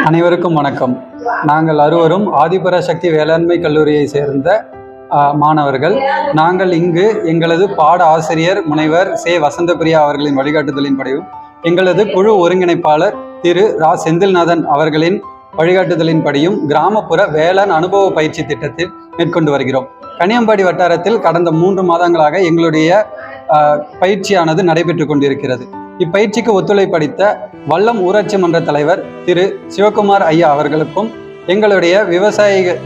அனைவருக்கும் வணக்கம். நாங்கள் அறுவரும் ஆதிபராசக்தி வேளாண்மை கல்லூரியை சேர்ந்த மாணவர்கள். நாங்கள் இங்கு எங்களது பாட ஆசிரியர் முனைவர் சே வசந்தபிரியா அவர்களின் வழிகாட்டுதலின்படியும் எங்களது குழு ஒருங்கிணைப்பாளர் திரு ரா செந்தில்நாதன் அவர்களின் வழிகாட்டுதலின்படியும் கிராமப்புற வேளாண் அனுபவ பயிற்சி திட்டத்தில் மேற்கொண்டு வருகிறோம். கனியம்பாடி வட்டாரத்தில் கடந்த 3 மாதங்களாக எங்களுடைய பயிற்சியானது நடைபெற்று கொண்டிருக்கிறது. இப்பயிற்சிக்கு ஒத்துழைப்பளித்த வல்லம் ஊராட்சி மன்ற தலைவர் திரு சிவகுமார் ஐயா அவர்களுக்கும் எங்களுடைய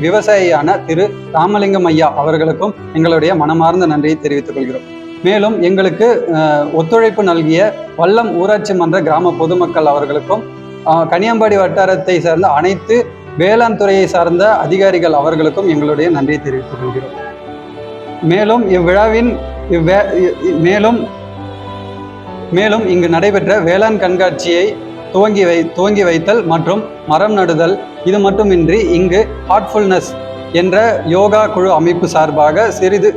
விவசாயியான திரு ராமலிங்கம் ஐயா அவர்களுக்கும் எங்களுடைய மனமார்ந்த நன்றியை தெரிவித்துக் கொள்கிறோம். மேலும் எங்களுக்கு ஒத்துழைப்பு நல்கிய வல்லம் ஊராட்சி மன்ற கிராம பொதுமக்கள் அவர்களுக்கும் கனியம்பாடி வட்டாரத்தை சார்ந்த அனைத்து வேளாண் துறையை சார்ந்த அதிகாரிகள் அவர்களுக்கும் எங்களுடைய நன்றியை தெரிவித்துக் கொள்கிறோம். மேலும் இவ்விழாவின் மேலும் இங்கு நடைபெற்ற வேளாண் கண்காட்சியை துவங்கி வைத்தல் மற்றும் மரம் நடுதல், இது மட்டுமின்றி இங்கு ஹார்ட்ஃபுல்னஸ் என்ற யோகா குழு அமைப்பு சார்பாக சிறிது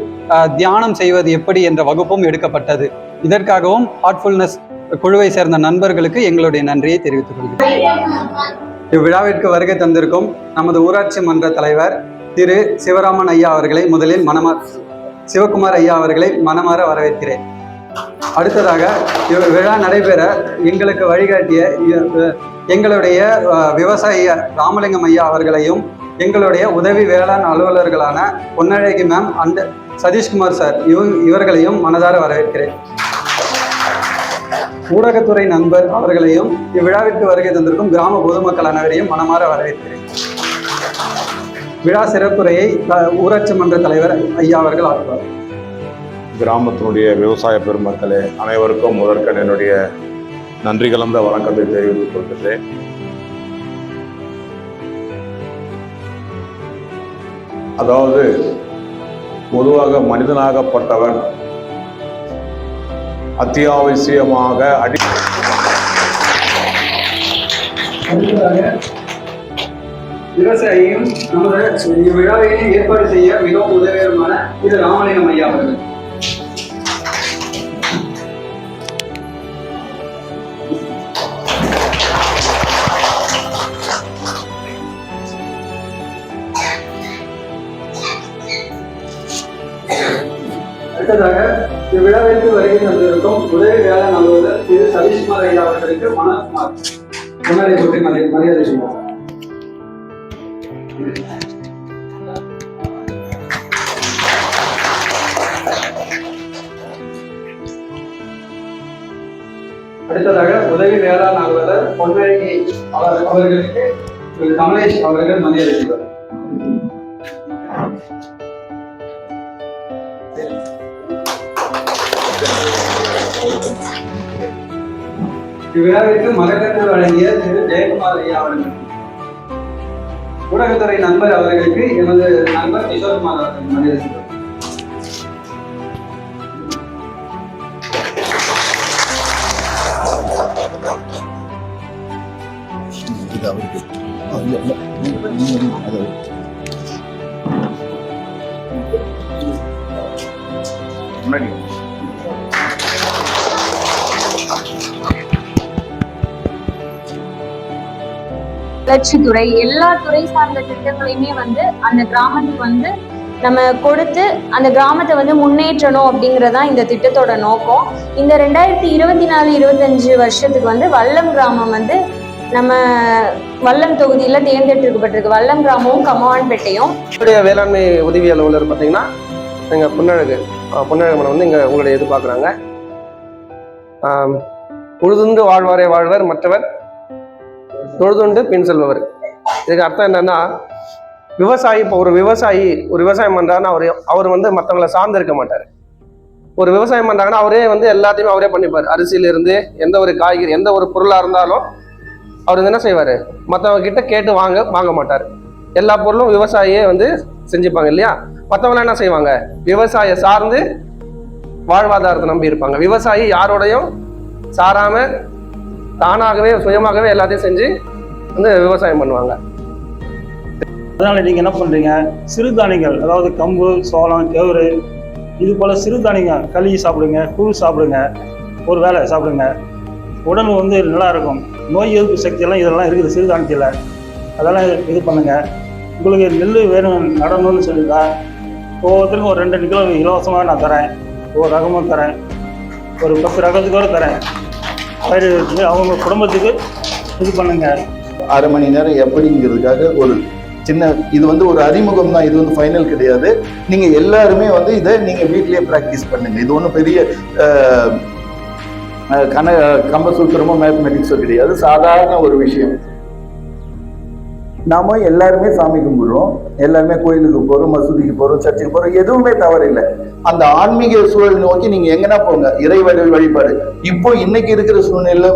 தியானம் செய்வது எப்படி என்ற வகுப்பும் எடுக்கப்பட்டது. இதற்காகவும் ஹார்ட்ஃபுல்னஸ் குழுவை சேர்ந்த நண்பர்களுக்கு எங்களுடைய நன்றியை தெரிவித்துக் கொள்கிறேன். இவ்விழாவிற்கு வருகை தந்திருக்கும் நமது ஊராட்சி மன்ற தலைவர் திரு சிவராமன் ஐயா அவர்களை முதலில் சிவகுமார் ஐயா அவர்களை மனமாற வரவேற்கிறேன். அடுத்ததாக விழா நடைபெற எங்களுக்கு வழிகாட்டிய எங்களுடைய விவசாய ராமலிங்கம் ஐயா அவர்களையும் எங்களுடைய உதவி வேளாண் அலுவலர்களான Ponnazhagi ma'am and Satishkumar sir இவர்களையும் மனதார வரவேற்கிறேன். ஊடகத்துறை நண்பர் அவர்களையும் இவ்விழாவிற்கு வருகை தந்திருக்கும் கிராம பொதுமக்கள் அனைவரையும் மனமாற வரவேற்கிறேன். விழா சிறப்புரையை ஊராட்சி மன்ற தலைவர் ஐயா அவர்கள் ஆற்றுவார். கிராமத்தினுடைய விவசாய பெருமக்களே அனைவருக்கும் முதற்கண் என்னுடைய நன்றி கலந்த வணக்கத்தை தெரிவித்துக் கொள்கிறேன். அதாவது பொதுவாக மனிதனாகப்பட்டவன் அத்தியாவசியமாக விவசாயியும் நமது விழாவையை ஏற்பாடு செய்ய மிகவும் உதவிகரமான திரு ராமலிங்கம் ஐயா அவர்கள். அடுத்ததாக இவ்விழாவிற்கு வருகை தந்திருக்கும் உதவி வேளாண் அலுவலர் திரு சதீஷ்குமார் ஐயா அவர்களுக்கு மனக்குமார் முன்னாடி பற்றி மரியாதை செய்வார். அடுத்ததாக உதவி வேளாண் அலுவலர் பொன்னழகி அவர்களுக்கு கமலேஷ் அவர்கள் மரியாதை செய்வார். இவ்விழாவிற்கு மரக்கன்று வழங்கிய திரு ஜெயக்குமார் ஐயா அவர்கள். ஊடகத்துறை நண்பர் அவர்களுக்கு எமது நண்பர் கிஷோர்குமார் அவர்கள் மரியாதை செய்வார். வளர்ச்சித்துறை எல்லா துறை சார்ந்த திட்டங்களையுமே அந்த கிராமத்துக்கு நம்ம கொடுத்து அந்த கிராமத்தை முன்னேற்றணும் அப்படிங்கறதான் இந்த திட்டத்தோட நோக்கம். இந்த 2024-25 வருஷத்துக்கு வல்லம் கிராமம் நம்ம வல்லம் தொகுதியில தேர்ந்தெடுக்கப்பட்டிருக்கு. வல்லம் கிராமமும் கம்மவான்பேட்டையும். வேளாண்மை உதவி அலுவலர் பார்த்தீங்கன்னா எங்க பொன்னழகு மேடம் இங்க உங்களுடைய எதிர்பார்க்குறாங்க. உழுதுண்டு வாழ்வாரே வாழ்வர் மற்றவர் தொழுதுண்டு பின் செல்பவர். இதுக்கு அர்த்தம் என்னன்னா, விவசாயி இப்போ ஒரு விவசாயம் பண்றாருன்னா அவர் மற்றவங்களை சார்ந்து இருக்க மாட்டார். ஒரு விவசாயம் பண்றாங்கன்னா அவரே எல்லாத்தையுமே அவரே பண்ணிப்பார். அரிசியிலிருந்து எந்த ஒரு காய்கறி எந்த ஒரு பொருளா இருந்தாலும் அவர் என்ன செய்வார், மற்றவங்க கிட்ட கேட்டு வாங்க மாட்டார். எல்லா பொருளும் விவசாயியே செஞ்சுப்பாங்க இல்லையா. மற்றவங்களாம் என்ன செய்வாங்க, விவசாய சார்ந்து வாழ்வாதாரத்தை நம்பி இருப்பாங்க. விவசாயி யாரோடையும் சாராம தானாகவே சுயமாகவே எல்லாத்தையும் செஞ்சு விவசாயம் பண்ணுவாங்க. அதனால நீங்க என்ன பண்றீங்க, சிறுதானியங்கள் அதாவது கம்பு, சோளம், கேவுரு இது போல சிறுதானியங்கள் களி சாப்பிடுங்க, கூழ் சாப்பிடுங்க, ஒரு வேளை சாப்பிடுங்க. உடம்பு நல்லா இருக்கும். நோய் எதிர்ப்பு சக்தியெல்லாம் இதெல்லாம் இருக்குது சிறுதானியத்தில். அதெல்லாம் இது பண்ணுங்கள். உங்களுக்கு நெல் வேணும் நடணும்னு சொல்லிட்டா ஒவ்வொருத்தருக்கும் ஒரு 2 கிலோ இலவசமாக நான் தரேன். ஒவ்வொரு ரகமும் தரேன். ஒரு 10 ரகத்துக்கு கூட தரேன். பயிர் அவங்க குடும்பத்துக்கு இது பண்ணுங்கள். அரை மணி நேரம் எப்படிங்கிறதுக்காக ஒரு சின்ன இது வந்து ஒரு அறிமுகம் தான், இது வந்து ஃபைனல் கிடையாது. நீங்க எல்லாருமே வந்து இதை நீங்க வீட்லயே ப்ராக்டிஸ் பண்ணுங்க. இது ஒன்றும் பெரிய கம்பசூத்திரமோ மேத்தமெட்டிக்ஸோ கிடையாது, சாதாரண ஒரு விஷயம். நாம எல்லாருமே சாமி கும்பிடுறோம், எல்லாருமே கோயிலுக்கு போறோம், மசூதிக்கு போறோம், சர்ச்சுக்கு போறோம், எதுவுமே தவறில்லை. அந்த ஆன்மீக சூழல் நோக்கி நீங்க எங்கன்னா போங்க, இறை வழிபாடு. இப்போ இன்னைக்கு இருக்கிற சூழ்நிலை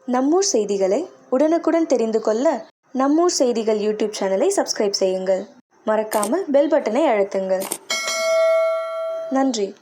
நம்மூர் செய்திகளை உடனுக்குடன் தெரிந்து கொள்ள நம்மூர் செய்திகள் யூடியூப் சேனலை சப்ஸ்கிரைப் செய்யுங்கள். மறக்காமல் பெல் பட்டனை அழுத்துங்கள். நன்றி.